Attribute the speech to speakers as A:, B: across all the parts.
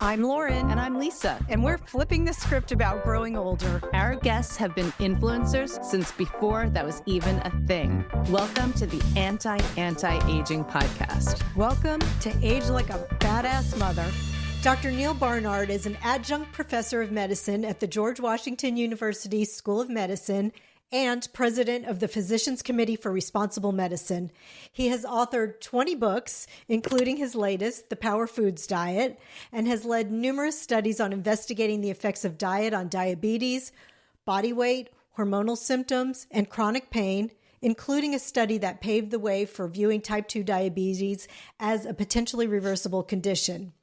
A: I'm Lauren.
B: And I'm Lisa.
A: And we're flipping the script about growing older.
B: Our guests have been influencers since before that was even a thing. Welcome to the Anti-Aging Podcast.
A: Welcome to Age Like a Badass Mother. Dr. Neal Barnard is an adjunct professor of medicine at the George Washington University School of Medicine and president of the Physicians Committee for Responsible Medicine. He has authored 20 books, including his latest, The Power Foods Diet, and has led numerous studies on investigating the effects of diet on diabetes, body weight, hormonal symptoms, and chronic pain, including a study that paved the way for viewing type 2 diabetes as a potentially reversible condition.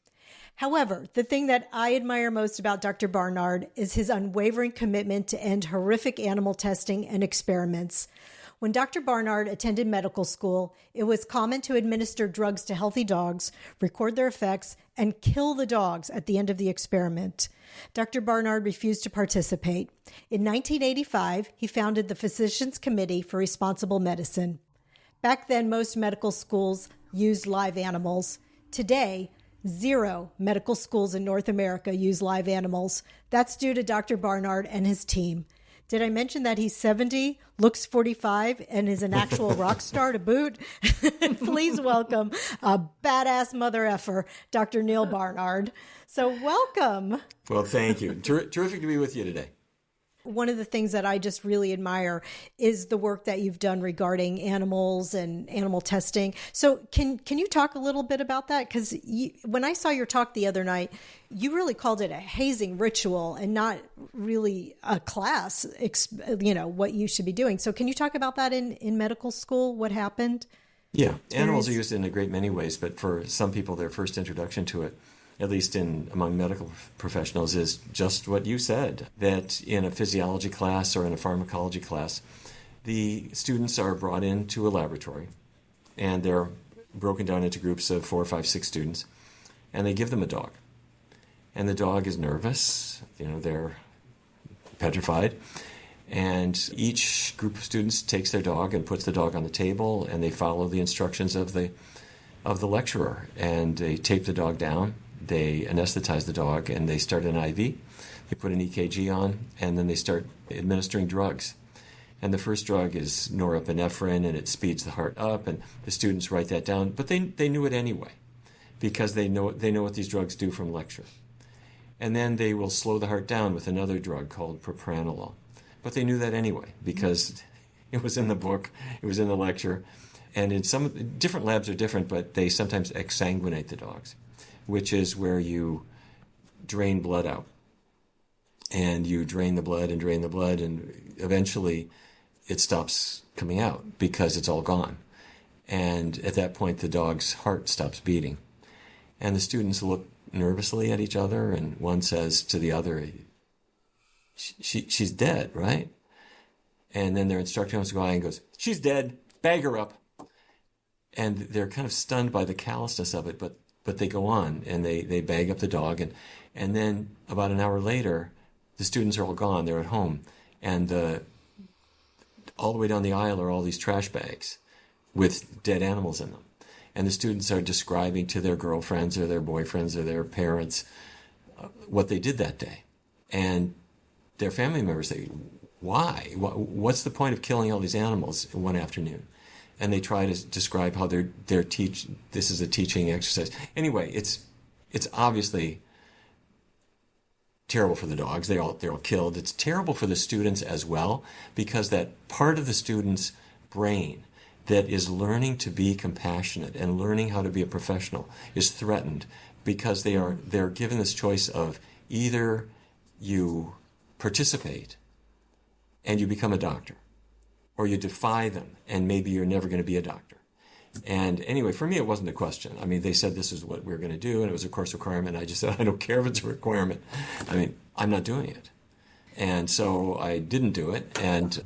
A: However, the thing that I admire most about Dr. Barnard is his unwavering commitment to end horrific animal testing and experiments. When Dr. Barnard attended medical school, it was common to administer drugs to healthy dogs, record their effects, and kill the dogs at the end of the experiment. Dr. Barnard refused to participate. In 1985, he founded the Physicians Committee for Responsible Medicine. Back then, most medical schools used live animals. Today, 0 medical schools in North America use live animals. That's due to Dr. Barnard and his team. Did I mention that he's 70, looks 45, and is an actual rock star to boot? Please welcome a badass mother effer, Dr. Neal Barnard. So welcome.
C: Well, thank you. Terrific to be with you today.
A: One of the things that I just really admire is the work that you've done regarding animals and animal testing. So can you talk a little bit about that? Because when I saw your talk the other night, you really called it a hazing ritual and not really a class, what you should be doing. So can you talk about that in medical school, what happened?
C: Yeah, animals are used in a great many ways, but for some people, their first introduction to it, at least among medical professionals, is just what you said, that in a physiology class or in a pharmacology class, the students are brought into a laboratory, and they're broken down into groups of 4, 5, 6 students, and they give them a dog. And the dog is nervous, they're petrified, and each group of students takes their dog and puts the dog on the table, and they follow the instructions of the lecturer, and they tape the dog down. They anesthetize the dog, and they start an IV. They put an EKG on, and then they start administering drugs. And the first drug is norepinephrine, and it speeds the heart up, and the students write that down. But they knew it anyway, because they know what these drugs do from lecture. And then they will slow the heart down with another drug called propranolol. But they knew that anyway, because it was in the book, it was in the lecture. And in some different labs are different, but they sometimes exsanguinate the dogs, which is where you drain blood out. And you drain the blood, and eventually it stops coming out because it's all gone. And at that point, the dog's heart stops beating. And the students look nervously at each other, and one says to the other, she's dead, right? And then their instructor comes by and goes, she's dead, bag her up. And they're kind of stunned by the callousness of it, but they go on, and they bag up the dog, and then about an hour later, the students are all gone. They're at home, and all the way down the aisle are all these trash bags with dead animals in them. And the students are describing to their girlfriends or their boyfriends or their parents what they did that day. And their family members say, why? What's the point of killing all these animals in one afternoon? And they try to describe how this is a teaching exercise. Anyway, it's obviously terrible for the dogs. They're all killed. It's terrible for the students as well, because that part of the student's brain that is learning to be compassionate and learning how to be a professional is threatened, because they're given this choice of either you participate and you become a doctor, or you defy them, and maybe you're never going to be a doctor. And anyway, for me, it wasn't a question. I mean, they said this is what we're going to do, and it was a course requirement. I just said, I don't care if it's a requirement. I mean, I'm not doing it. And so I didn't do it, and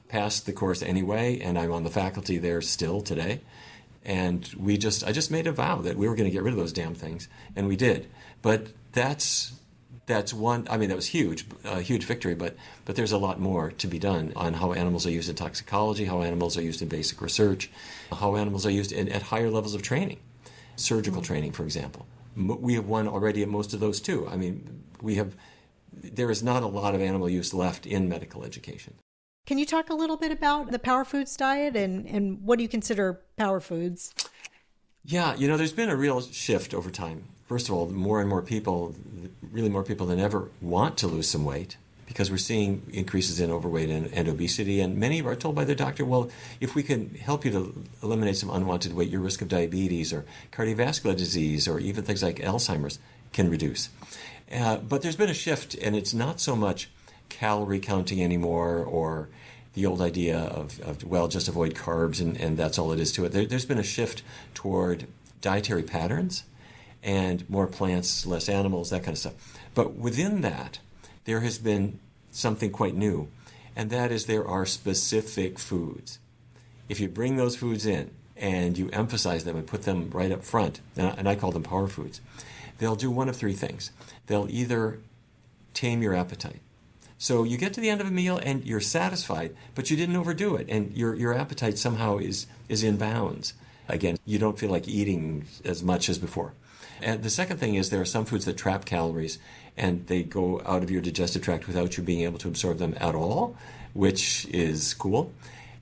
C: passed the course anyway, and I'm on the faculty there still today. And I just made a vow that we were going to get rid of those damn things, and we did. But that's one. I mean, that was huge, a huge victory. But there's a lot more to be done on how animals are used in toxicology, how animals are used in basic research, how animals are used at higher levels of training, surgical training, for example. we have won already at most of those too. I mean, there is not a lot of animal use left in medical education.
A: Can you talk a little bit about the power foods diet and what do you consider power foods?
C: Yeah, there's been a real shift over time. First of all, more and more people, really more people than ever, want to lose some weight because we're seeing increases in overweight and obesity. And many are told by their doctor, well, if we can help you to eliminate some unwanted weight, your risk of diabetes or cardiovascular disease or even things like Alzheimer's can reduce. But there's been a shift, and it's not so much calorie counting anymore or the old idea of well, just avoid carbs and that's all it is to it. There's been a shift toward dietary patterns and more plants, less animals, that kind of stuff. But within that, there has been something quite new, and that is there are specific foods. If you bring those foods in and you emphasize them and put them right up front, and I call them power foods, they'll do one of three things. They'll either tame your appetite. So you get to the end of a meal and you're satisfied, but you didn't overdo it, and your appetite somehow is in bounds. Again, you don't feel like eating as much as before. And the second thing is there are some foods that trap calories, and they go out of your digestive tract without you being able to absorb them at all, which is cool.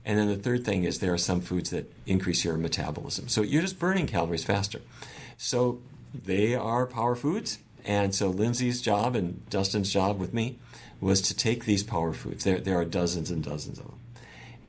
C: And then the third thing is there are some foods that increase your metabolism. So you're just burning calories faster. So they are power foods. And so Lindsay's job and Dustin's job with me was to take these power foods, there are dozens and dozens of them,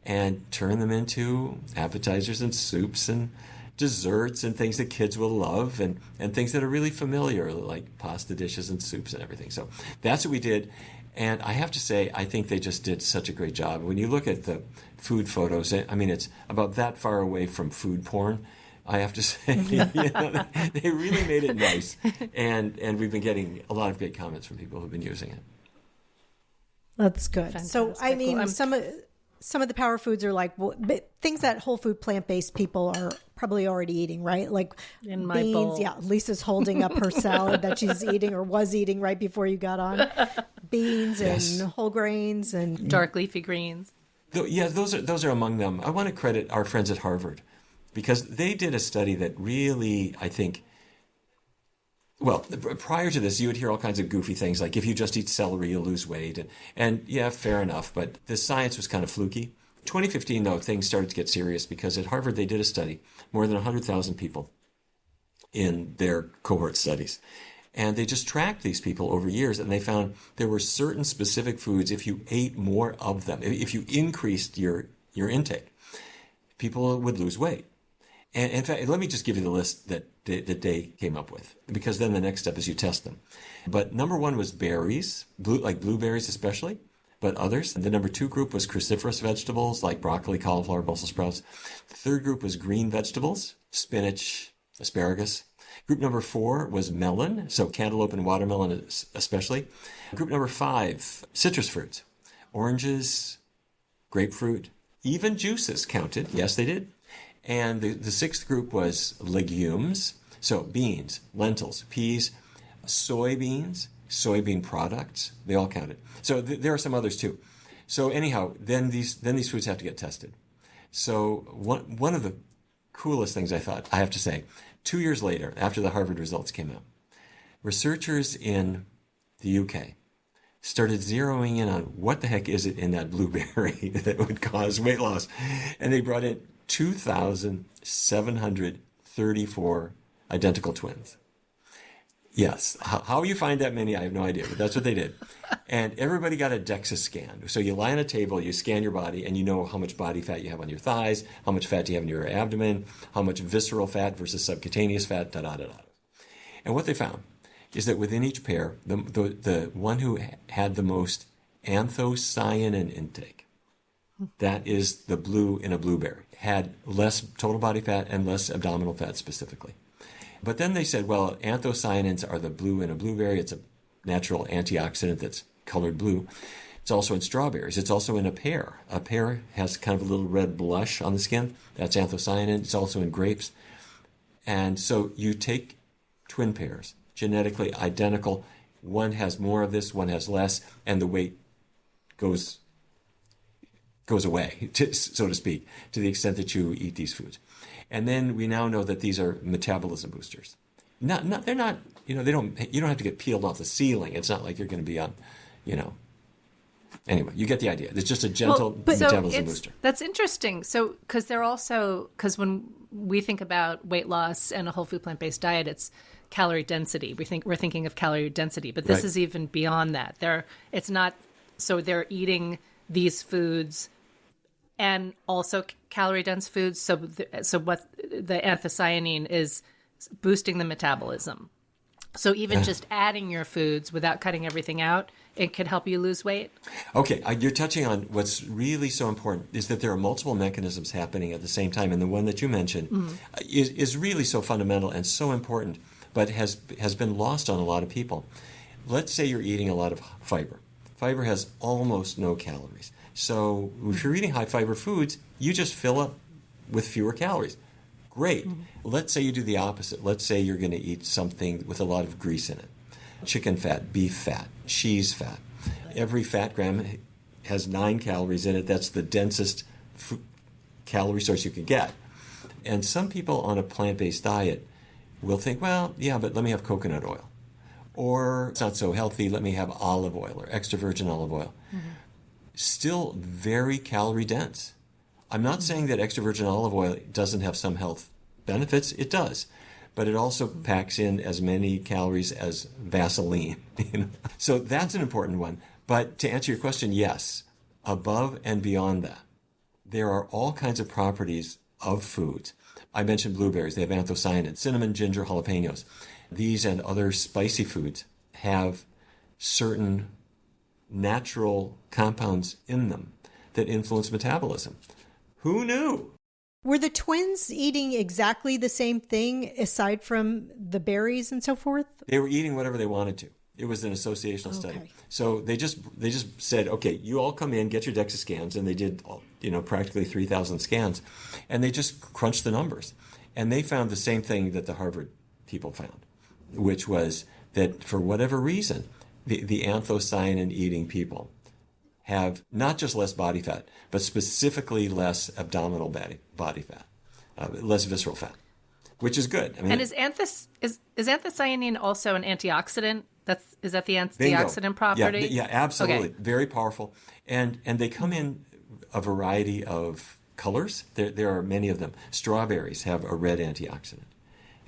C: and turn them into appetizers and soups and desserts and things that kids will love and things that are really familiar, like pasta dishes and soups and everything. So that's what we did. And I have to say, I think they just did such a great job. When you look at the food photos, I mean, it's about that far away from food porn. I have to say, they really made it nice. And we've been getting a lot of great comments from people who've been using it.
A: That's good.
B: Fantastic.
A: So, I mean, some of the power foods are like things that whole food plant-based people are probably already eating, right? Like
B: in my
A: beans.
B: bowl.
A: Yeah, Lisa's holding up her salad that she's eating or was eating right before you got on. Beans and whole grains and
B: Dark leafy greens.
C: Yeah, those are among them. I want to credit our friends at Harvard because they did a study that really, I think, well, prior to this, you would hear all kinds of goofy things like if you just eat celery, you'll lose weight. And yeah, fair enough, but the science was kind of fluky. 2015, though, things started to get serious because at Harvard they did a study, more than 100,000 people in their cohort studies. And they just tracked these people over years, and they found there were certain specific foods, if you ate more of them, if you increased your intake, people would lose weight. And in fact, let me just give you the list that they came up with, because then the next step is you test them. But number one was berries, like blueberries especially, but others. The number two group was cruciferous vegetables like broccoli, cauliflower, Brussels sprouts. The third group was green vegetables, spinach, asparagus. Group number four was melon, so cantaloupe and watermelon especially. Group number five, citrus fruits, oranges, grapefruit, even juices counted. Yes, they did. And the sixth group was legumes, so beans, lentils, peas, soybeans, soybean products. They all counted. So there are some others too. So anyhow, then these foods have to get tested. So one of the coolest things I thought, I have to say, 2 years later, after the Harvard results came out, researchers in the UK started zeroing in on what the heck is it in that blueberry that would cause weight loss. And they brought in 2,734 identical twins. Yes. How you find that many, I have no idea, but that's what they did. And everybody got a DEXA scan. So you lie on a table, you scan your body, and you know how much body fat you have on your thighs, how much fat you have in your abdomen, how much visceral fat versus subcutaneous fat, da-da-da-da. And what they found is that within each pair, the one who had the most anthocyanin intake, that is the blue in a blueberry, had less total body fat and less abdominal fat specifically. But then they said, well, anthocyanins are the blue in a blueberry. It's a natural antioxidant that's colored blue. It's also in strawberries. It's also in a pear. A pear has kind of a little red blush on the skin. That's anthocyanin. It's also in grapes. And so you take twin pairs, genetically identical. One has more of this, one has less, and the weight goes away, so to speak, to the extent that you eat these foods. And then we now know that these are metabolism boosters. They're not, you don't have to get peeled off the ceiling. It's not like you're going to be on, Anyway, you get the idea. It's just a gentle metabolism booster.
B: That's interesting. So, because when we think about weight loss and a whole food plant-based diet, it's calorie density. We're thinking of calorie density, but this is even beyond that. They're eating these foods and also calorie dense foods. So what the anthocyanin is boosting the metabolism. So even just adding your foods without cutting everything out, it could help you lose weight?
C: Okay, you're touching on what's really so important is that there are multiple mechanisms happening at the same time. And the one that you mentioned is really so fundamental and so important, but has been lost on a lot of people. Let's say you're eating a lot of fiber. Fiber has almost no calories. So if you're eating high fiber foods, you just fill up with fewer calories. Great. Let's say you do the opposite. Let's say you're going to eat something with a lot of grease in it. Chicken fat, beef fat, cheese fat. Every fat gram has 9 calories in it. That's the densest calorie source you can get. And some people on a plant-based diet will think, well, yeah, but let me have coconut oil. Or it's not so healthy, let me have olive oil or extra virgin olive oil. Still very calorie dense. I'm not saying that extra virgin olive oil doesn't have some health benefits. It does. But it also packs in as many calories as Vaseline. So that's an important one. But to answer your question, yes, above and beyond that, there are all kinds of properties of foods. I mentioned blueberries. They have anthocyanins, cinnamon, ginger, jalapenos. These and other spicy foods have certain natural compounds in them that influence metabolism. Who knew?
A: Were the twins eating exactly the same thing aside from the berries and so forth?
C: They were eating whatever they wanted to. It was an associational study. So they just said, okay, you all come in, get your DEXA scans, and they did practically 3,000 scans, and they just crunched the numbers. And they found the same thing that the Harvard people found, which was that for whatever reason, the anthocyanin eating people have not just less body fat, but specifically less abdominal body fat, less visceral fat, which is good. I mean,
B: and is anthocyanin also an antioxidant? Is that the antioxidant property?
C: Yeah, absolutely. Okay. Very powerful. And they come in a variety of colors. There are many of them. Strawberries have a red antioxidant.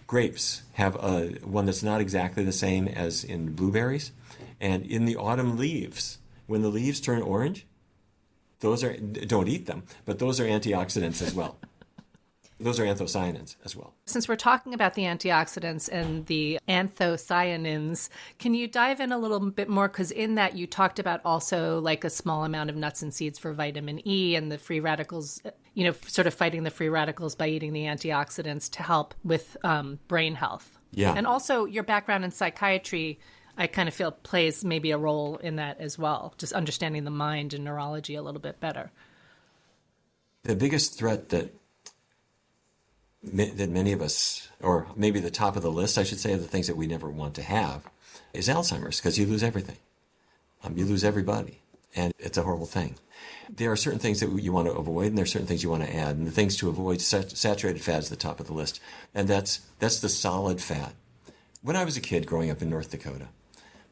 C: Grapes have one that's not exactly the same as in blueberries. And in the autumn leaves, when the leaves turn orange, don't eat them, but those are antioxidants as well. Those are anthocyanins as well.
B: Since we're talking about the antioxidants and the anthocyanins, can you dive in a little bit more? Because in that you talked about also like a small amount of nuts and seeds for vitamin E and the free radicals, sort of fighting the free radicals by eating the antioxidants to help with brain health.
C: Yeah.
B: And also your background in psychiatry, I kind of feel plays maybe a role in that as well, just understanding the mind and neurology a little bit better.
C: The biggest threat that many of us, or maybe the top of the list, I should say, of the things that we never want to have, is Alzheimer's, because you lose everything. You lose everybody, and it's a horrible thing. There are certain things that you want to avoid, and there are certain things you want to add. And the things to avoid, saturated fat is the top of the list, and that's the solid fat. When I was a kid growing up in North Dakota,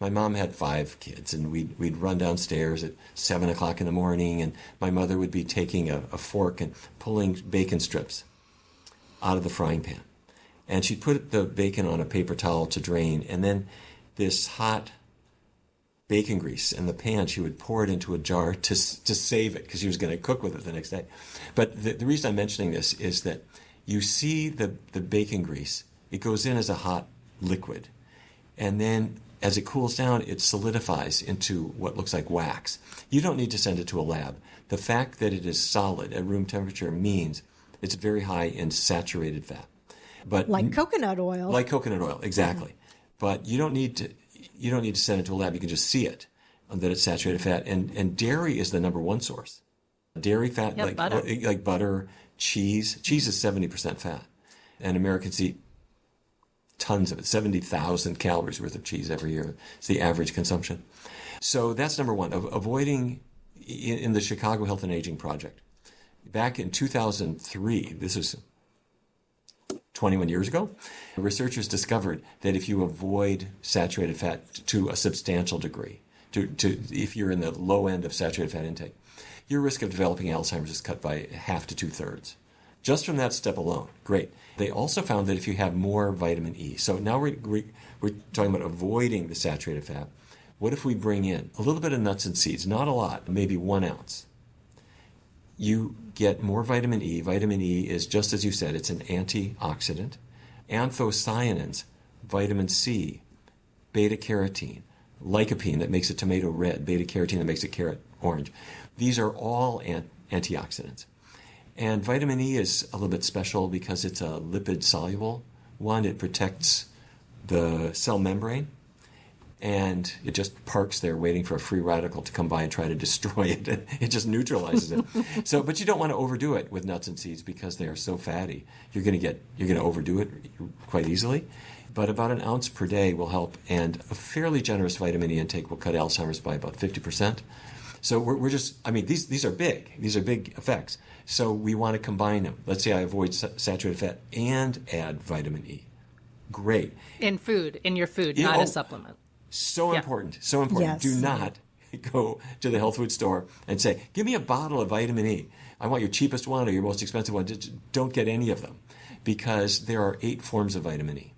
C: my mom had 5 kids, and we'd run downstairs at 7 o'clock in the morning, and my mother would be taking a fork and pulling bacon strips out of the frying pan. And she'd put the bacon on a paper towel to drain, and then this hot bacon grease in the pan, she would pour it into a jar to save it, because she was going to cook with it the next day. But the reason I'm mentioning this is that you see the bacon grease, it goes in as a hot liquid, and then as it cools down, it solidifies into what looks like wax. You don't need to send it to a lab. The fact that it is solid at room temperature means it's very high in saturated fat. But
A: like coconut oil.
C: Like coconut oil, exactly. But you don't need to send it to a lab. You can just see it, that it's saturated fat. And dairy is the number one source. Dairy fat, like butter, cheese. Cheese is 70% fat. And Americans eat tons of it, 70,000 calories worth of cheese every year. It's the average consumption. So that's number one, avoiding in the Chicago Health and Aging Project. Back in 2003, this was 21 years ago, researchers discovered that if you avoid saturated fat to a substantial degree, if you're in the low end of saturated fat intake, your risk of developing Alzheimer's is cut by half to 2/3. Just from that step alone. Great. They also found that if you have more vitamin E, so now we're talking about avoiding the saturated fat. What if we bring in a little bit of nuts and seeds, not a lot, maybe 1 ounce? You get more vitamin E. Vitamin E is, just as you said, it's an antioxidant. Anthocyanins, vitamin C, beta-carotene, lycopene that makes a tomato red, beta-carotene that makes a carrot orange. These are all antioxidants. And vitamin E is a little bit special because it's a lipid-soluble one. It protects the cell membrane, and it just parks there waiting for a free radical to come by and try to destroy it. It just neutralizes it. But you don't want to overdo it with nuts and seeds because they are so fatty. You're going to overdo it quite easily. But about 1 ounce per day will help, and a fairly generous vitamin E intake will cut Alzheimer's by about 50%. So we're just, I mean, these are big. These are big effects. So we want to combine them. Let's say I avoid saturated fat and add vitamin E. Great.
B: In your food, not a supplement.
C: So important. So important.
A: Yes.
C: Do not go to the health food store and say, give me a bottle of vitamin E. I want your cheapest one or your most expensive one. Don't get any of them, because there are 8 forms of vitamin E.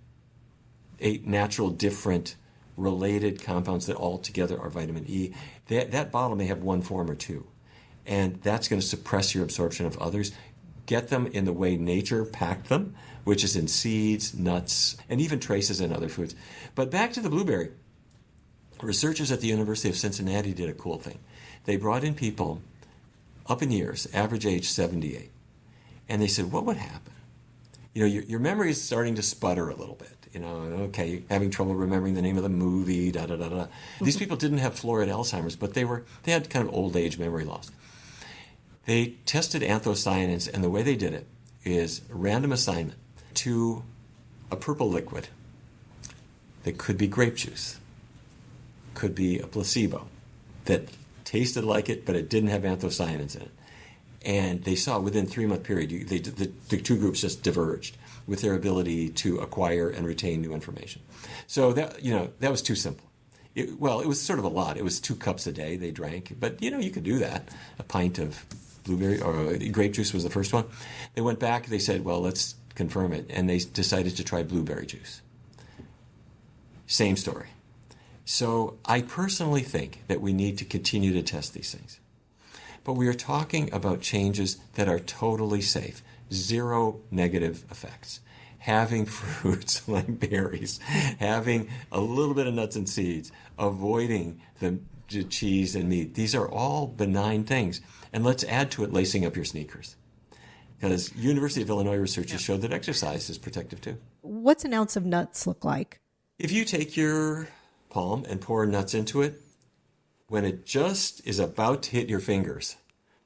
C: 8 natural, different, related compounds that all together are vitamin E. That bottle may have 1 form or 2, and that's going to suppress your absorption of others. Get them in the way nature packed them, which is in seeds, nuts, and even traces in other foods. But back to the blueberry. Researchers at the University of Cincinnati did a cool thing. They brought in people up in years, average age 78, and they said, what would happen? Your memory is starting to sputter a little bit. Okay, you're having trouble remembering the name of the movie, da-da-da-da. These people didn't have florid Alzheimer's, but they had kind of old age memory loss. They tested anthocyanins, and the way they did it is random assignment to a purple liquid that could be grape juice, could be a placebo that tasted like it, but it didn't have anthocyanins in it. And they saw within 3-month period, the two groups just diverged with their ability to acquire and retain new information. So that was too simple. It was sort of a lot. It was 2 cups a day they drank, but you could do that. A pint of blueberry or grape juice was the first one. They went back. They said, well, let's confirm it, and they decided to try blueberry juice. Same story. So I personally think that we need to continue to test these things. But we are talking about changes that are totally safe, 0 negative effects. Having fruits like berries, having a little bit of nuts and seeds, avoiding the cheese and meat. These are all benign things. And let's add to it lacing up your sneakers. Because University of Illinois researchers showed that exercise is protective too.
A: What's an ounce of nuts look like?
C: If you take your palm and pour nuts into it, when it just is about to hit your fingers,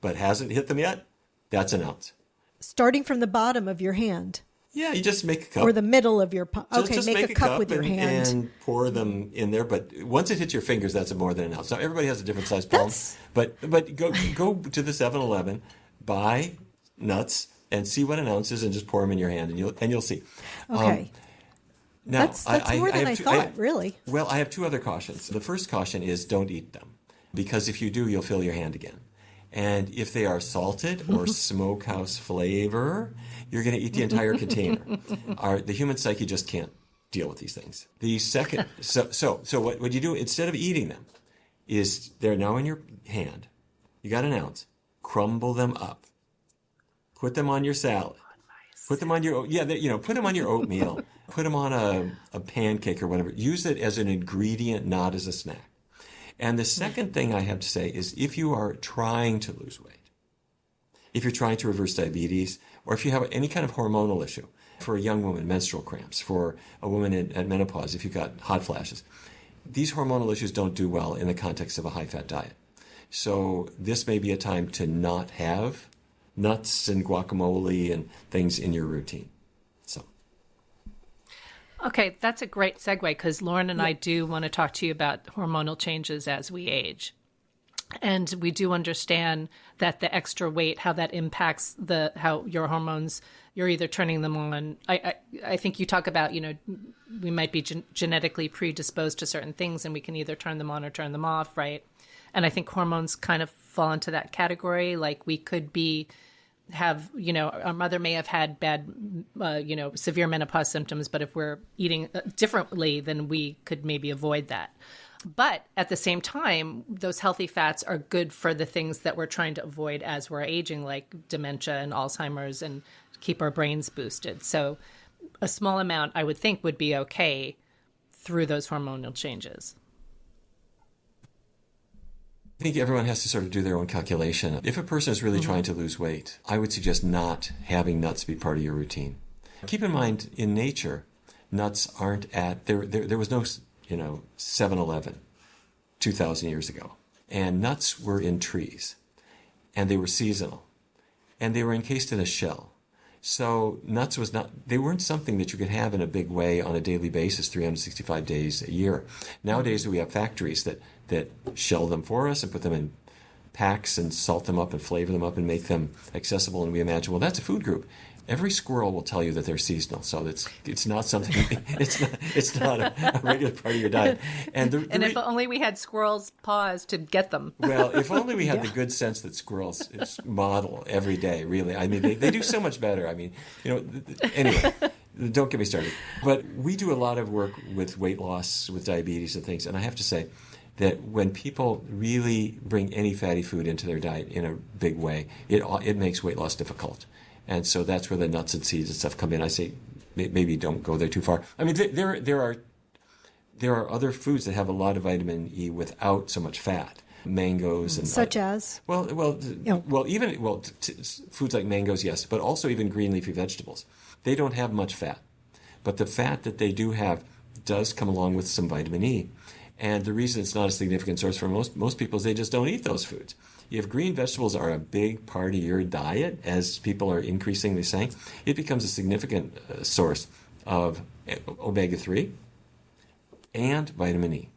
C: but hasn't hit them yet, that's an ounce.
A: Starting from the bottom of your hand.
C: Yeah, you just make a cup.
A: Or the middle of your palm. Okay,
C: just
A: make a cup with your hand.
C: And pour them in there. But once it hits your fingers, that's more than an ounce. Now, everybody has a different size palm. But go to the 7-Eleven, buy nuts, and see what an ounce is, and just pour them in your hand, and you'll see.
A: Okay.
C: Now,
A: that's more than I thought, really.
C: Well, I have 2 other cautions. The first caution is don't eat them, because if you do, you'll fill your hand again. And if they are salted or smokehouse flavor, you're going to eat the entire container. The human psyche just can't deal with these things. The second, so what you do instead of eating them is they're now in your hand. You got an ounce. Crumble them up. Put them on your salad. Put them on your put them on your oatmeal. Put them on a pancake or whatever. Use it as an ingredient, not as a snack. And the second thing I have to say is if you are trying to lose weight, if you're trying to reverse diabetes, or if you have any kind of hormonal issue, for a young woman, menstrual cramps, for a woman at menopause, if you've got hot flashes, these hormonal issues don't do well in the context of a high-fat diet. So this may be a time to not have nuts and guacamole and things in your routine.
B: Okay, that's a great segue because Lauren and I do want to talk to you about hormonal changes as we age. And we do understand that the extra weight, how that impacts how your hormones you're either turning them on. I think you talk about, we might be genetically predisposed to certain things, and we can either turn them on or turn them off, right? And I think hormones kind of fall into that category. Like we could have, our mother may have had bad, severe menopause symptoms, but if we're eating differently, then we could maybe avoid that. But at the same time, those healthy fats are good for the things that we're trying to avoid as we're aging, like dementia and Alzheimer's, and keep our brains boosted. So a small amount, I would think, would be okay through those hormonal changes.
C: I think everyone has to sort of do their own calculation. If a person is really trying to lose weight, I would suggest not having nuts be part of your routine. Keep in mind, in nature, nuts aren't there was no 7-Eleven 2,000 years ago. And nuts were in trees. And they were seasonal. And they were encased in a shell. So nuts they weren't something that you could have in a big way on a daily basis, 365 days a year. Nowadays we have factories that shell them for us and put them in packs and salt them up and flavor them up and make them accessible. And we imagine, well, that's a food group. Every squirrel will tell you that they're seasonal, so it's not something. It's not a regular part of your diet. And
B: if only we had squirrels' paws to get them.
C: Well, if only we had the good sense that squirrels model every day. Really, I mean, they do so much better. I mean, anyway. Don't get me started. But we do a lot of work with weight loss, with diabetes and things, and I have to say that when people really bring any fatty food into their diet in a big way, it makes weight loss difficult. And so that's where the nuts and seeds and stuff come in. I say maybe don't go there too far. I mean, there are other foods that have a lot of vitamin E without so much fat. Mangoes and
A: such as
C: foods like mangoes, yes, but also even green leafy vegetables. They don't have much fat, but the fat that they do have does come along with some vitamin E. And the reason it's not a significant source for most people is they just don't eat those foods. If green vegetables are a big part of your diet, as people are increasingly saying, it becomes a significant source of omega-3 and vitamin E.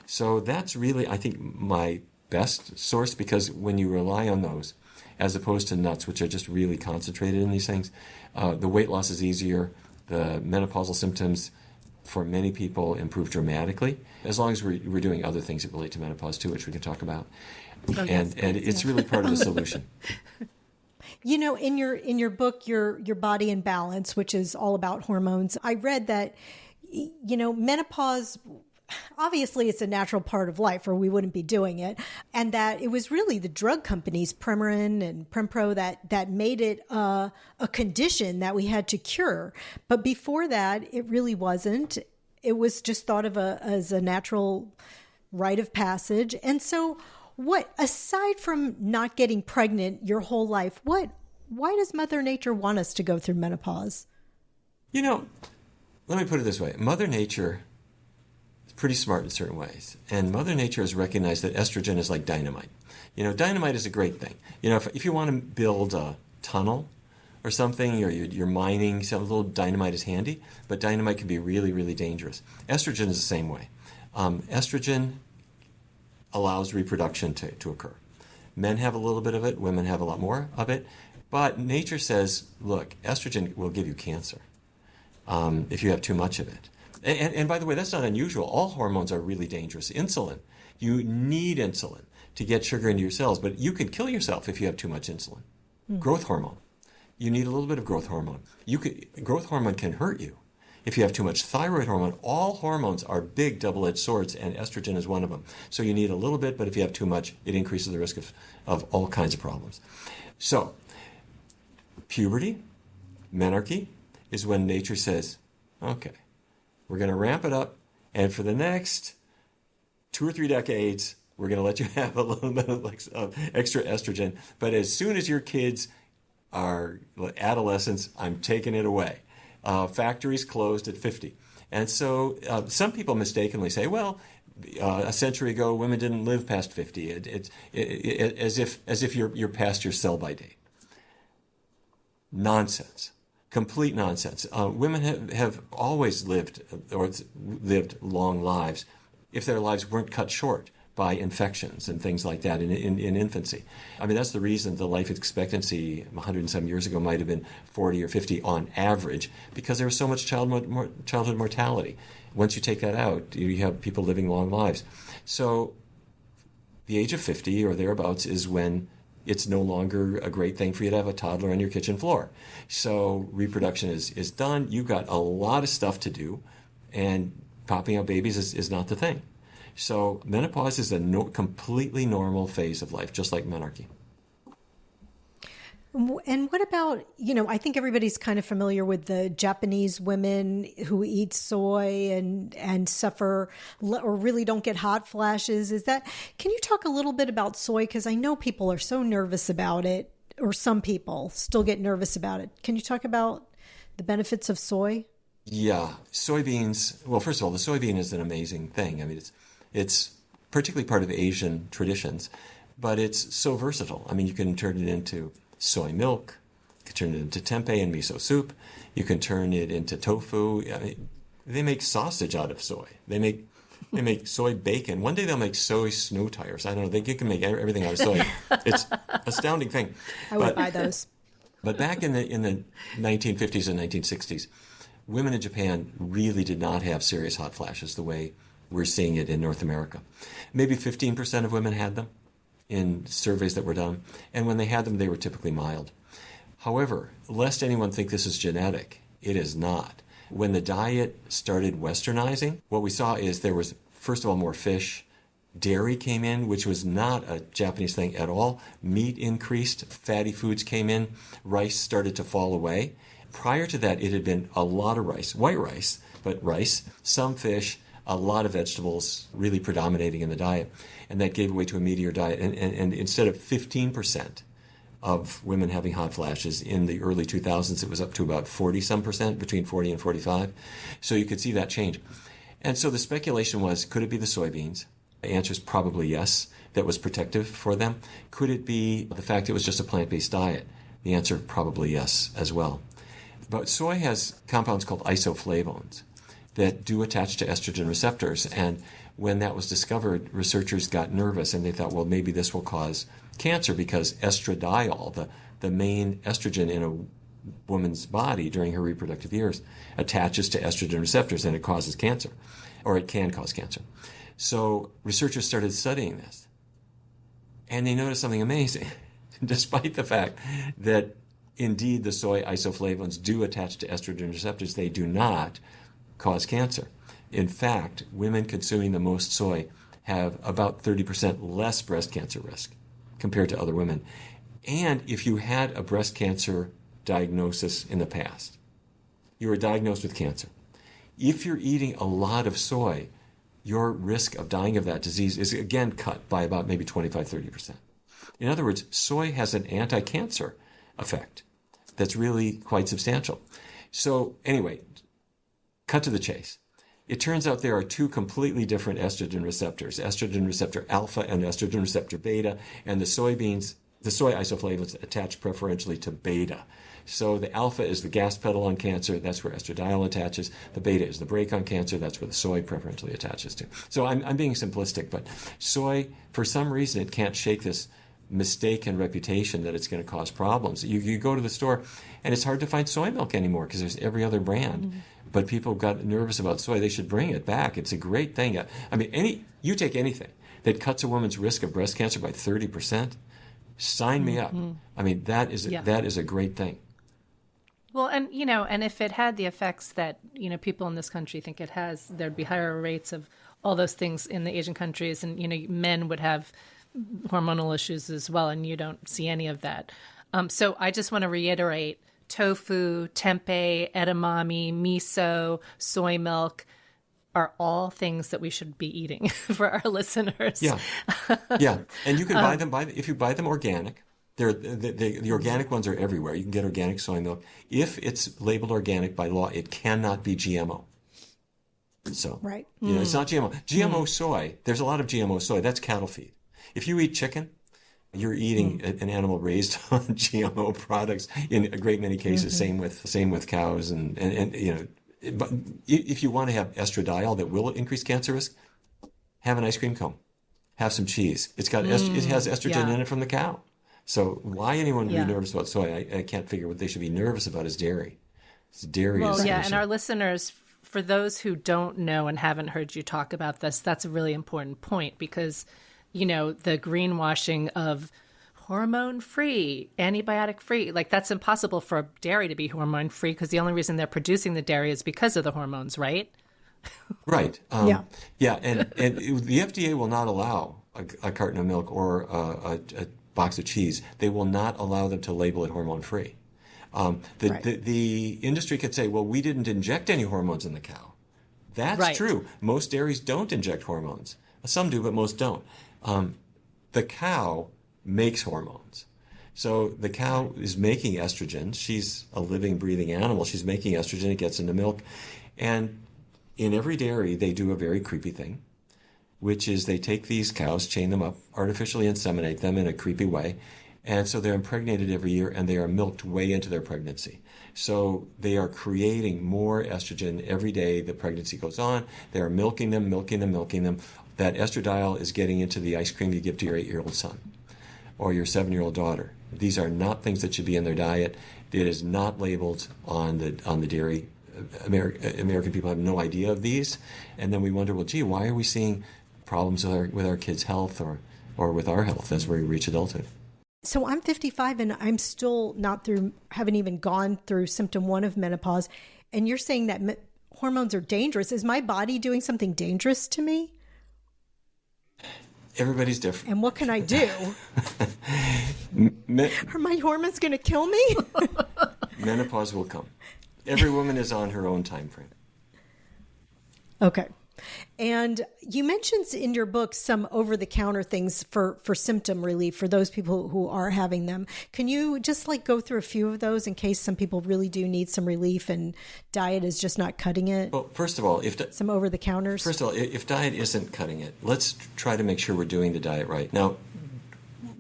C: So that's really, I think, my best source, because when you rely on those, as opposed to nuts, which are just really concentrated in these things, the weight loss is easier. The menopausal symptoms for many people improve dramatically, as long as we're doing other things that relate to menopause too, which we can talk about. And it's really part of the solution.
A: In your book, your Body in Balance, which is all about hormones, I read that, menopause, obviously it's a natural part of life or we wouldn't be doing it. And that it was really the drug companies, Premarin and Prempro, that made it a condition that we had to cure. But before that, it really wasn't. It was just thought of as a natural rite of passage. And so aside from not getting pregnant your whole life, why does Mother Nature want us to go through menopause?
C: Let me put it this way. Mother Nature is pretty smart in certain ways. And Mother Nature has recognized that estrogen is like dynamite. Dynamite is a great thing. If you want to build a tunnel or something, or you're mining, some little dynamite is handy, but dynamite can be really, really dangerous. Estrogen is the same way. Estrogen allows reproduction to occur. Men have a little bit of it, women have a lot more of it, but nature says, look, estrogen will give you cancer if you have too much of it. And by the way, that's not unusual. All hormones are really dangerous. Insulin, you need insulin to get sugar into your cells, but you can kill yourself if you have too much insulin. Growth hormone, you need a little bit of growth hormone. Growth hormone can hurt you if you have too much. Thyroid hormone, all hormones are big double-edged swords, and estrogen is one of them. So you need a little bit, but if you have too much, it increases the risk of all kinds of problems. So puberty, menarche, is when nature says, okay, we're going to ramp it up, and for the next 2 or 3 decades, we're going to let you have a little bit of extra estrogen. But as soon as your kids are adolescents, I'm taking it away. Factories closed at 50. And so some people mistakenly say, well, a century ago, women didn't live past 50. As if you're past your sell-by date. Nonsense. Complete nonsense. Women have always lived long lives if their lives weren't cut short by infections and things like that in infancy. I mean, that's the reason the life expectancy 100 and some years ago might have been 40 or 50 on average, because there was so much childhood mortality. Once you take that out, you have people living long lives. So the age of 50 or thereabouts is when it's no longer a great thing for you to have a toddler on your kitchen floor. So reproduction is done. You've got a lot of stuff to do, and popping out babies is not the thing. So menopause is a completely normal phase of life, just like menarche.
A: And what about, I think everybody's kind of familiar with the Japanese women who eat soy and suffer or really don't get hot flashes. Can you talk a little bit about soy? Because I know people are so nervous about it, or some people still get nervous about it. Can you talk about the benefits of soy?
C: Yeah. Soybeans, well, first of all, the soybean is an amazing thing. I mean, it's particularly part of Asian traditions, but it's so versatile. I mean, you can turn it into soy milk, you can turn it into tempeh and miso soup, you can turn it into tofu. I mean, they make sausage out of soy. They make soy bacon. One day they'll make soy snow tires. I don't know. They can make everything out of soy. It's an astounding thing.
A: I would buy those.
C: But back in the 1950s and 1960s, women in Japan really did not have serious hot flashes the way we're seeing it in North America. Maybe 15% of women had them in surveys that were done, and when they had them, they were typically mild. However, lest anyone think this is genetic, it is not. When the diet started westernizing, what we saw is there was, first of all, more fish. Dairy came in, which was not a Japanese thing at all. Meat increased, fatty foods came in, rice started to fall away. Prior to that, it had been a lot of rice, white rice, but rice, some fish, a lot of vegetables really predominating in the diet. And that gave way to a meatier diet. And instead of 15% of women having hot flashes in the early 2000s, it was up to about 40-some%, between 40 and 45. So you could see that change. And so the speculation was, could it be the soybeans? The answer is probably yes, that was protective for them. Could it be the fact it was just a plant-based diet? The answer, probably yes, as well. But soy has compounds called isoflavones that do attach to estrogen receptors. And when that was discovered, researchers got nervous and they thought, well, maybe this will cause cancer because estradiol, the main estrogen in a woman's body during her reproductive years, attaches to estrogen receptors and it causes cancer, or it can cause cancer. So researchers started studying this. And they noticed something amazing. Despite the fact that indeed the soy isoflavones do attach to estrogen receptors, they do not cause cancer. In fact, women consuming the most soy have about 30% less breast cancer risk compared to other women. And if you had a breast cancer diagnosis in the past, you were diagnosed with cancer. If you're eating a lot of soy, your risk of dying of that disease is again cut by about maybe 25-30%. In other words, soy has an anti-cancer effect that's really quite substantial. So anyway, cut to the chase. It turns out there are two completely different estrogen receptors, estrogen receptor alpha and estrogen receptor beta, and the soy isoflavones attach preferentially to beta. So the alpha is the gas pedal on cancer, that's where estradiol attaches. The beta is the brake on cancer, that's where the soy preferentially attaches to. So I'm being simplistic, but soy, for some reason, it can't shake this mistaken reputation that it's going to cause problems. You go to the store, and it's hard to find soy milk anymore because there's every other brand. Mm-hmm. But people got nervous about soy. They should bring it back. It's a great thing. I mean, you take anything that cuts a woman's risk of breast cancer by 30%, sign me up. I mean, that is a great thing.
B: Well, and if it had the effects that, people in this country think it has, there'd be higher rates of all those things in the Asian countries. And, men would have hormonal issues as well. And you don't see any of that. So I just want to reiterate, tofu, tempeh, edamame, miso, soy milk are all things that we should be eating for our listeners.
C: Yeah. Yeah. And you can buy them, if you buy them organic. The organic ones are everywhere. You can get organic soy milk. If it's labeled organic by law, it cannot be GMO. So,
A: right.
C: It's not GMO. GMO soy, there's a lot of GMO soy. That's cattle feed. If you eat chicken, you're eating an animal raised on GMO products in a great many cases. Same with cows, and but if you want to have estradiol that will increase cancer risk, have an ice cream cone. have some cheese. It's got it has estrogen
B: yeah.
C: in it from the cow. So why anyone would
B: Yeah.
C: be nervous about soy, I can't figure what they should be nervous about is dairy. Dairy is
B: Well, yeah,
C: the
B: and
C: issue.
B: our listeners, for those who don't know and haven't heard you talk about this, that's a really important point because, the greenwashing of hormone-free, antibiotic-free, like that's impossible for dairy to be hormone-free because the only reason they're producing the dairy is because of the hormones, right?
C: Right.
A: Yeah,
C: and the FDA will not allow a carton of milk or a box of cheese. They will not allow them to label it hormone-free. The industry could say, well, we didn't inject any hormones in the cow. That's
B: Right.
C: true. Most dairies don't inject hormones. Some do, but most don't. The cow makes hormones. So the cow is making estrogen. She's a living, breathing animal. She's making estrogen. It gets into milk. And in every dairy, they do a very creepy thing, which is they take these cows, chain them up, artificially inseminate them in a creepy way. And so they're impregnated every year and they are milked way into their pregnancy. So they are creating more estrogen every day the pregnancy goes on. They are milking them. That estradiol is getting into the ice cream you give to your 8-year-old son or your 7-year-old daughter. These are not things that should be in their diet. It is not labeled on the dairy. American people have no idea of these. And then we wonder, well, gee, why are we seeing problems with our kids' health or with our health as we reach adulthood?
A: So I'm 55 and I'm still haven't even gone through symptom 1 of menopause. And you're saying that hormones are dangerous. Is my body doing something dangerous to me?
C: Everybody's different.
A: And what can I do? Are my hormones going to kill me?
C: Menopause will come. Every woman is on her own time frame.
A: Okay. And you mentioned in your book some over-the-counter things for symptom relief for those people who are having them. Can you just go through a few of those in case some people really do need some relief and diet is just not cutting it?
C: Well, first of all,
A: some over-the-counters.
C: First of all, if diet isn't cutting it, let's try to make sure we're doing the diet right. Now,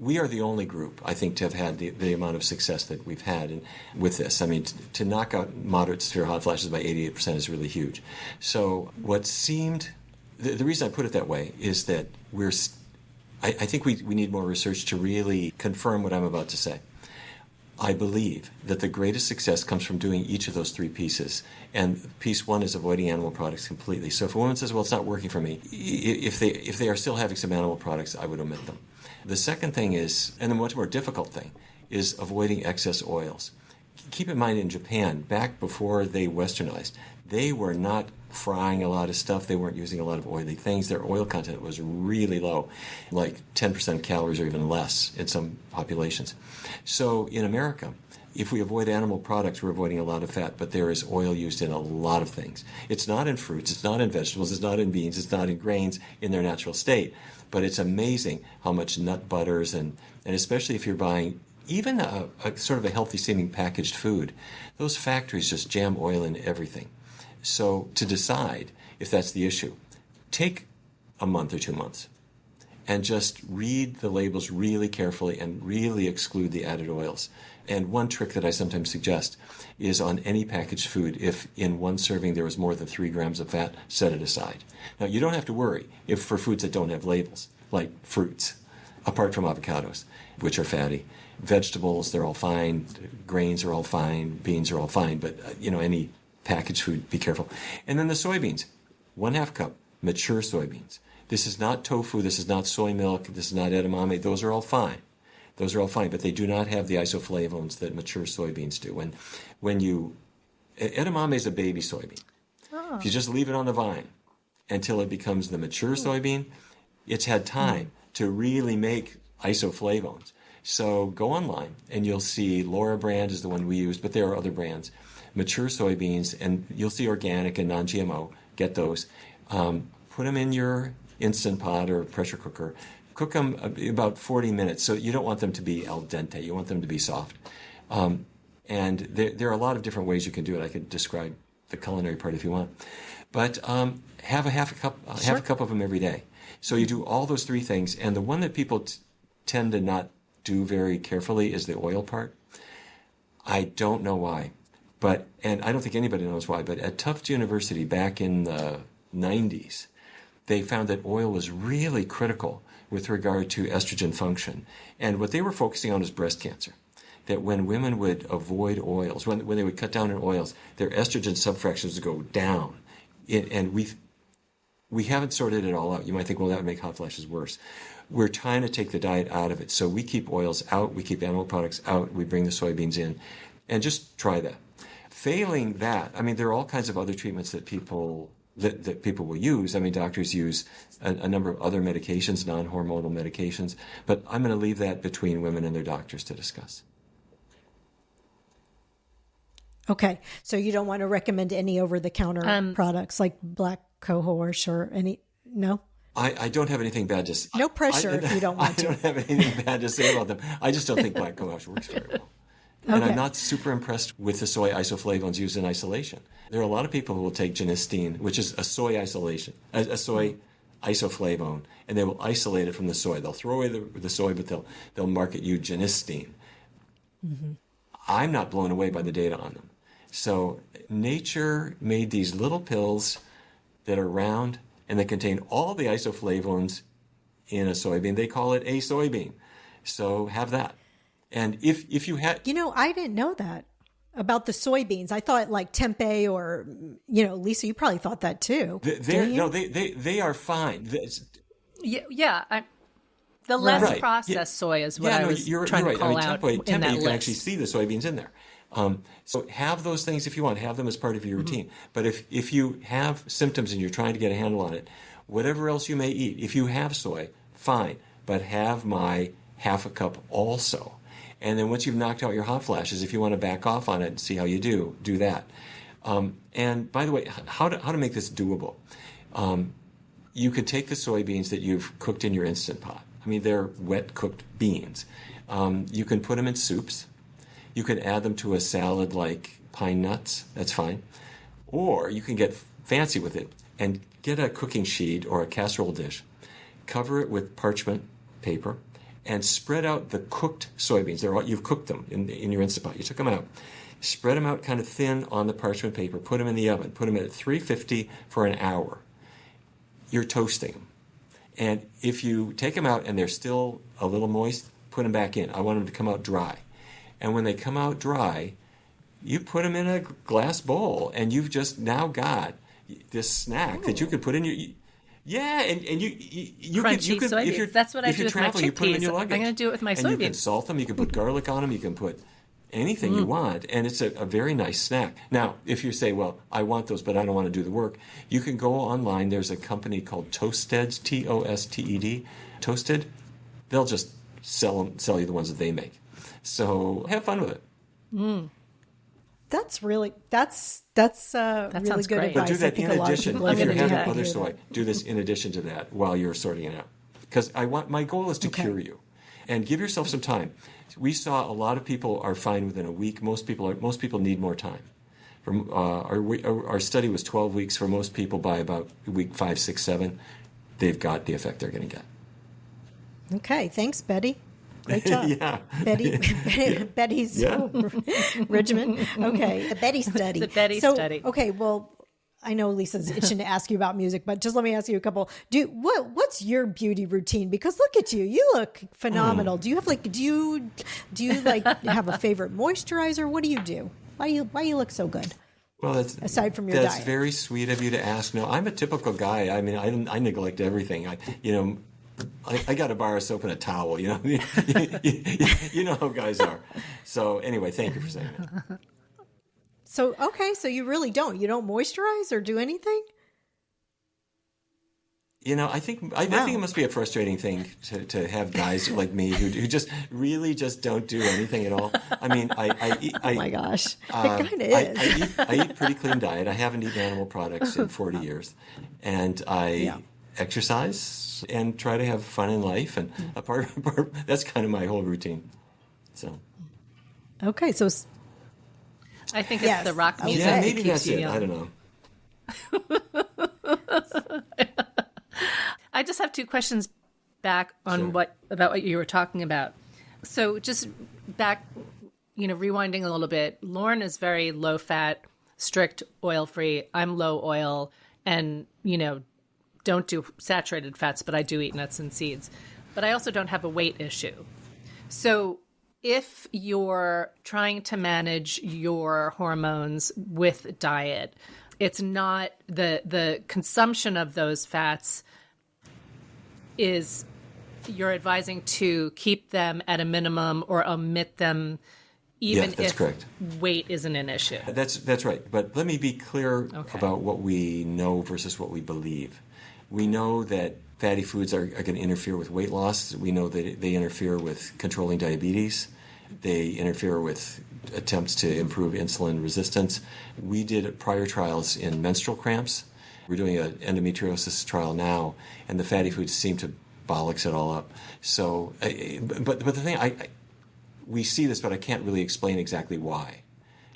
C: we are the only group, I think, to have had the amount of success that we've had with this. I mean, to knock out moderate severe hot flashes by 88% is really huge. So what seemed... The reason I put it that way is that I think we need more research to really confirm what I'm about to say. I believe that the greatest success comes from doing each of those 3 pieces. And piece 1 is avoiding animal products completely. So if a woman says, well, it's not working for me, if they are still having some animal products, I would omit them. The second thing is, and the much more difficult thing, is avoiding excess oils. Keep in mind in Japan, back before they westernized, they were not frying a lot of stuff. They weren't using a lot of oily things. Their oil content was really low, like 10% calories or even less in some populations. So in America, if we avoid animal products, we're avoiding a lot of fat, but there is oil used in a lot of things. It's not in fruits, it's not in vegetables, it's not in beans, it's not in grains in their natural state. But it's amazing how much nut butters, and especially if you're buying even a sort of a healthy-seeming packaged food, those factories just jam oil in everything. So to decide if that's the issue, take a month or 2 months and just read the labels really carefully and really exclude the added oils. And one trick that I sometimes suggest is on any packaged food, if in one serving there is more than 3 grams of fat, set it aside. Now, you don't have to worry if for foods that don't have labels, like fruits, apart from avocados, which are fatty. Vegetables, they're all fine. Grains are all fine. Beans are all fine. But, any packaged food, be careful. And then the soybeans, 1/2 cup, mature soybeans. This is not tofu. This is not soy milk. This is not edamame. Those are all fine. Those are all fine, but they do not have the isoflavones that mature soybeans do. Edamame is a baby soybean. Oh. If you just leave it on the vine until it becomes the mature soybean, it's had time to really make isoflavones. So go online and you'll see Laura brand is the one we use, but there are other brands. Mature soybeans, and you'll see organic and non-GMO. Get those. Put them in your Instant Pot or pressure cooker. Cook them about 40 minutes. So you don't want them to be al dente. You want them to be soft. And there are a lot of different ways you can do it. I could describe the culinary part if you want. But have a half a cup of them every day. So you do all those 3 things. And the one that people tend to not do very carefully is the oil part. I don't know why. And I don't think anybody knows why, but at Tufts University back in the 90s, they found that oil was really critical with regard to estrogen function. And what they were focusing on was breast cancer. That when women would avoid oils, when they would cut down on oils, their estrogen subfractions would go down. And we haven't sorted it all out. You might think, well, that would make hot flashes worse. We're trying to take the diet out of it. So we keep oils out, we keep animal products out, we bring the soybeans in, and just try that. Failing that, I mean, there are all kinds of other treatments that people will use. I mean, doctors use a number of other medications, non-hormonal medications, but I'm going to leave that between women and their doctors to discuss.
A: Okay, so you don't want to recommend any over-the-counter products like black cohosh or any, no?
C: I don't have anything bad to say.
A: No pressure if you don't want to.
C: I don't have anything bad to say about them. I just don't think black cohosh works very well. And I'm not super impressed with the soy isoflavones used in isolation. There are a lot of people who will take genistein, which is a soy isolation, a soy isoflavone, and they will isolate it from the soy. They'll throw away the soy, but they'll market you genistein. Mm-hmm. I'm not blown away by the data on them. So nature made these little pills that are round, and they contain all the isoflavones in a soybean. They call it a soybean. So have that. And if you had...
A: I didn't know that about the soybeans. I thought like tempeh or, Lisa, you probably thought that too.
C: They are fine.
B: The less processed soy is what I was trying to call out
C: tempeh,
B: in that
C: you
B: list.
C: can actually see the soybeans in there. So have those things if you want. Have them as part of your routine. Mm-hmm. But if you have symptoms and you're trying to get a handle on it, whatever else you may eat, if you have soy, fine. But have my half a cup also. And then once you've knocked out your hot flashes, if you want to back off on it and see how you do that. And by the way, how to make this doable? You could take the soybeans that you've cooked in your Instant Pot. I mean, they're wet cooked beans. You can put them in soups. You can add them to a salad like pine nuts. That's fine. Or you can get fancy with it and get a cooking sheet or a casserole dish. Cover it with parchment paper and spread out the cooked soybeans. You've cooked them in your Instant Pot. You took them out. Spread them out kind of thin on the parchment paper. Put them in the oven. Put them at 350 for an hour. You're toasting them. And if you take them out and they're still a little moist, put them back in. I want them to come out dry. And when they come out dry, you put them in a glass bowl, and you've just now got this snack that you could put in your... Yeah, and you
B: crunchy
C: could
B: soybeans.
C: If you're,
B: that's what I do with my
C: you put them in
B: chickpeas.
C: your luggage.
B: I'm going to do it with my soybeans.
C: And you can salt them. You can put garlic on them. You can put anything you want, and it's a very nice snack. Now, if you say, well, I want those, but I don't want to do the work, you can go online. There's a company called Toasted, Toasted. Toasted. They'll just sell you the ones that they make. So have fun with it.
A: That's really good
B: great.
A: advice.
C: But do that in addition. If you're having other
A: soy,
C: soy, do this in addition to that while you're sorting it out. Because my goal is to cure you, and give yourself some time. We saw a lot of people are fine within a week. Most people need more time. Our study was 12 weeks for most people. By about week 5, 6, 7, they've got the effect they're going to get.
A: Okay, thanks, Betty. Great job.
C: Yeah.
A: Betty's regimen. Okay, the Betty study.
B: The Betty study.
A: Okay, well, I know Lisa's itching to ask you about music, but just let me ask you a couple. What's your beauty routine? Because look at you. You look phenomenal. Do you have do you have a favorite moisturizer? What do you do? Why you look so good?
C: Well,
A: aside from your diet.
C: That's very sweet of you to ask. No, I'm a typical guy. I mean, I neglect everything. I got a bar of soap and a towel, you know. You know how guys are. So anyway, thank you for saying that.
A: So you really don't. You don't moisturize or do anything?
C: I think it must be a frustrating thing to have guys like me who just really just don't do anything at all. I mean, I eat.
A: Oh my gosh, it kind of is.
C: I eat pretty clean diet. I haven't eaten animal products in 40 years, and I exercise and try to have fun in life, and that's kind of my whole routine. So,
A: okay, so
B: I think it's the rock music.
C: Yeah, maybe
B: that keeps
C: that's
B: you
C: it.
B: young.
C: I don't know.
B: I just have two questions back on what you were talking about. So just back, rewinding a little bit. Lauren is very low fat, strict oil free. I'm low oil and, don't do saturated fats, but I do eat nuts and seeds. But I also don't have a weight issue. So if you're trying to manage your hormones with diet, it's not the consumption of those fats is you're advising to keep them at a minimum or omit them even if
C: correct.
B: Weight isn't an issue.
C: That's right. But let me be clear about what we know versus what we believe. We know that fatty foods are going to interfere with weight loss. We know that they interfere with controlling diabetes. They interfere with attempts to improve insulin resistance. We did prior trials in menstrual cramps. We're doing an endometriosis trial now, and the fatty foods seem to bollocks it all up. So, but the thing, we see this, but I can't really explain exactly why.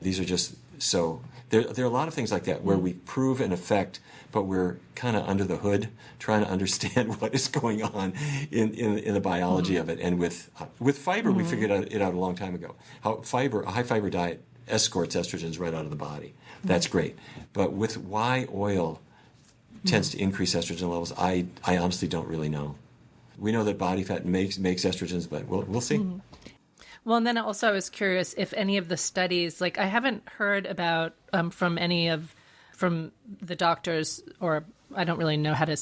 C: These are just so there are a lot of things like that where we prove an effect, but we're kind of under the hood trying to understand what is going on in the biology of it. And with fiber, we figured it out a long time ago. How a high fiber diet escorts estrogens right out of the body. That's great. But with why oil tends to increase estrogen levels, I honestly don't really know. We know that body fat makes estrogens, but we'll see.
B: Well, and then also I was curious if any of the studies, like I haven't heard about from the doctors, or I don't really know how to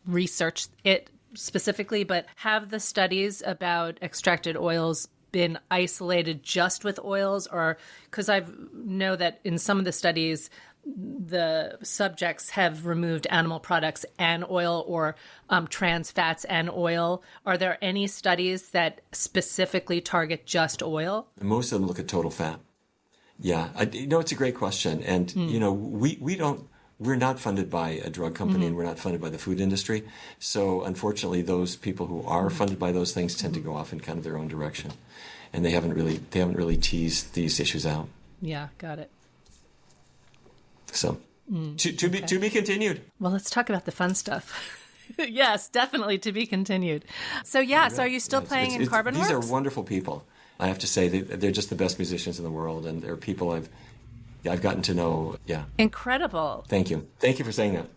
B: research it specifically, but have the studies about extracted oils been isolated just with oils, or because I know that in some of the studies, the subjects have removed animal products and oil, or trans fats and oil. Are there any studies that specifically target just oil?
C: Most of them look at total fat. Yeah, it's a great question. And, we're not funded by a drug company and we're not funded by the food industry. So unfortunately, those people who are funded by those things tend to go off in kind of their own direction. And they haven't really teased these issues out.
B: Yeah, got it.
C: So, to be continued.
B: Well, let's talk about the fun stuff. Yes, definitely to be continued. So, so are you still playing in Carbon Works?
C: These are wonderful people. I have to say, they're just the best musicians in the world, and they're people I've gotten to know. Yeah.
B: Incredible.
C: Thank you. Thank you for saying that.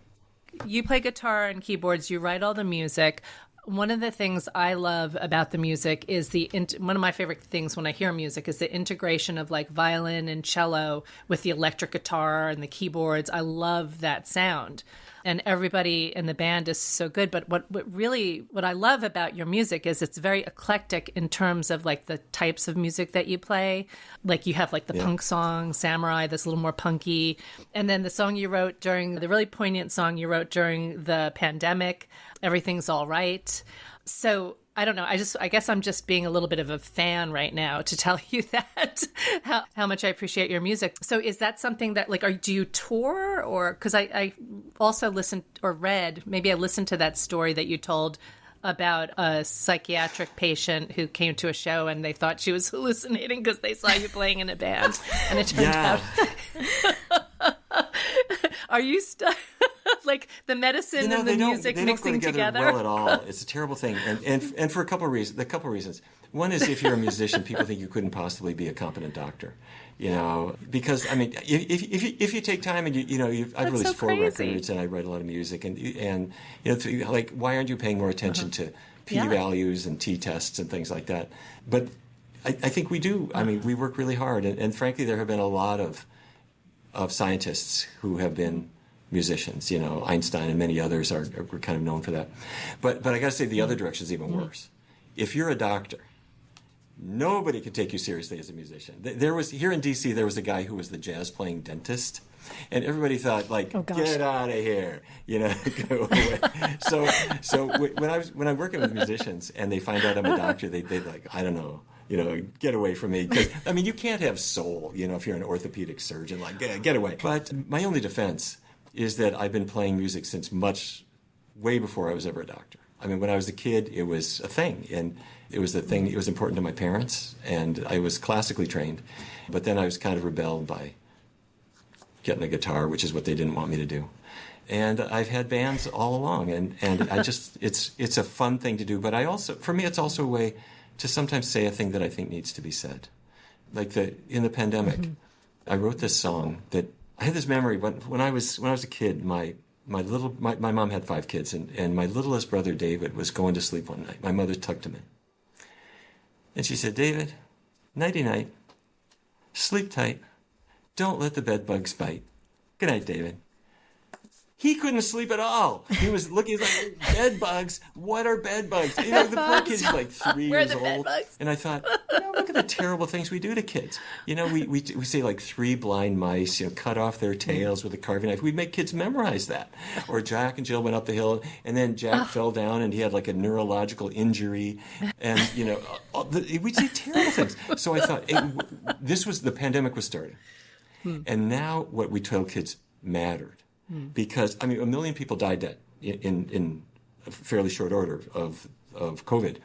B: You play guitar and keyboards. You write all the music. One of the things I love about the music is one of my favorite things when I hear music is the integration of like violin and cello with the electric guitar and the keyboards. I love that sound. And everybody in the band is so good. But what I love about your music is it's very eclectic in terms of like the types of music that you play. Like you have like the punk song, Samurai, that's a little more punky. And then the song you wrote the really poignant song you wrote during the pandemic, Everything's All Right. So I don't know. I guess I'm just being a little bit of a fan right now to tell you that how much I appreciate your music. So is that something that do you tour, or because I also listened to that story that you told about a psychiatric patient who came to a show and they thought she was hallucinating because they saw you playing in a band, and it turned out. Are you like the medicine and the music mixing together?
C: Well at all. It's a terrible thing, and for a couple of reasons. One is if you're a musician, people think you couldn't possibly be a competent doctor, because I mean, if you take time and I've released 4 records and I write a lot of music, and why aren't you paying more attention to p-values and t-tests and things like that? But I think we do. I mean, we work really hard, and frankly, there have been a lot of scientists who have been musicians. Einstein and many others were kind of known for that. But I got to say the other direction is even worse. If you're a doctor, nobody can take you seriously as a musician. Here in D.C., there was a guy who was the jazz-playing dentist, and everybody thought, get out of here, go away. So when I'm working with musicians and they find out I'm a doctor, they like, I don't know, get away from me. Because, I mean, you can't have soul, if you're an orthopedic surgeon, get away. But my only defense is that I've been playing music since way before I was ever a doctor. I mean, when I was a kid, it was a thing, and it was important to my parents, and I was classically trained. But then I was kind of rebelled by getting a guitar, which is what they didn't want me to do. And I've had bands all along, and it's a fun thing to do. But for me, it's also a way to sometimes say a thing that I think needs to be said. Like in the pandemic, I wrote this song that I had this memory when I was a kid. My my mom had 5 kids, and my littlest brother David was going to sleep one night. My mother tucked him in. And she said, David, nighty-night, sleep tight, don't let the bed bugs bite. Good night, David. He couldn't sleep at all. He was looking like, bed bugs? What are bed bugs? You know, the poor kid's like 3 years old. And I thought, look at the terrible things we do to kids. You know, we say like 3 blind mice, cut off their tails with a carving knife. We make kids memorize that. Or Jack and Jill went up the hill, and then Jack fell down, and he had like a neurological injury. And, we say terrible things. So I thought, the pandemic was starting. And now what we tell kids mattered. Because, 1 million people died in a fairly short order of COVID.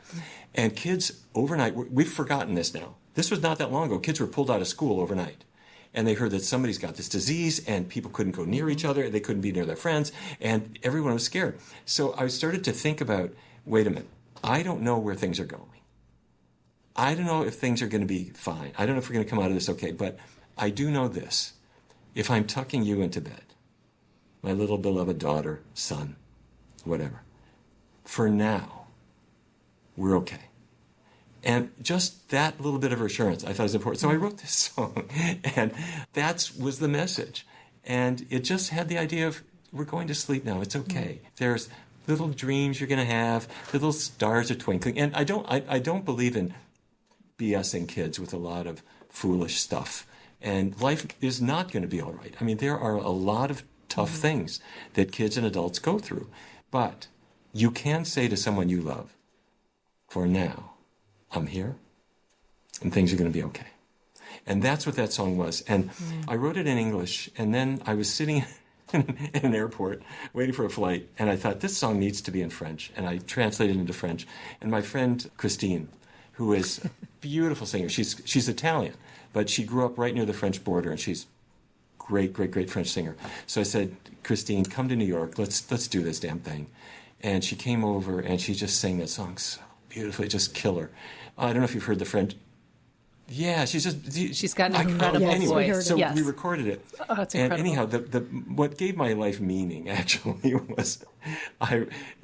C: And kids overnight, we've forgotten this now. This was not that long ago. Kids were pulled out of school overnight. And they heard that somebody's got this disease, and people couldn't go near each other. They couldn't be near their friends. And everyone was scared. So I started to think about, wait a minute, I don't know where things are going. I don't know if things are going to be fine. I don't know if we're going to come out of this okay. But I do know this. If I'm tucking you into bed, my little beloved daughter, son, whatever, for now, we're okay. And just that little bit of assurance I thought was important. So I wrote this song, and that was the message. And it just had the idea of, we're going to sleep now. It's okay. There's little dreams you're going to have. Little stars are twinkling. And I don't believe in BSing kids with a lot of foolish stuff. And life is not going to be all right. There are a lot of tough things that kids and adults go through. But you can say to someone you love, for now, I'm here, and things are going to be okay. And that's what that song was. And I wrote it in English, and then I was sitting in an airport waiting for a flight, and I thought, this song needs to be in French. And I translated it into French. And my friend Christine, who is a beautiful singer, she's Italian, but she grew up right near the French border, and she's great French singer. So I said, Christine, come to New York. Let's do this damn thing. And she came over, and she just sang that song so beautifully, just killer. I don't know if you've heard the French. Yeah, she's got an incredible voice. So we recorded it.
B: Oh, it's incredible.
C: And anyhow, what gave my life meaning actually was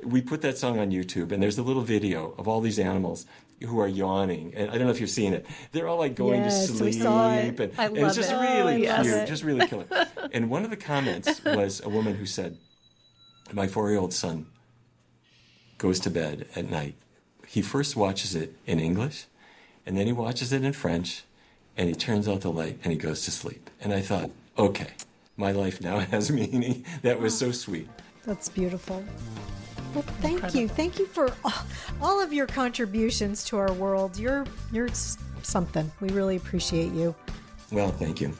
C: we put that song on YouTube, and there's a little video of all these animals who are yawning, and I don't know if you've seen it. They're all like going to sleep,
A: we saw it.
C: And it's just really cute, just really killer. And one of the comments was a woman who said, "My 4-year-old son goes to bed at night. He first watches it in English, and then he watches it in French, and he turns out the light, and he goes to sleep." And I thought, okay, my life now has meaning. That was so sweet.
A: That's beautiful. Well, thank you. Thank you for all of your contributions to our world. You're something. We really appreciate you.
C: Well, thank you.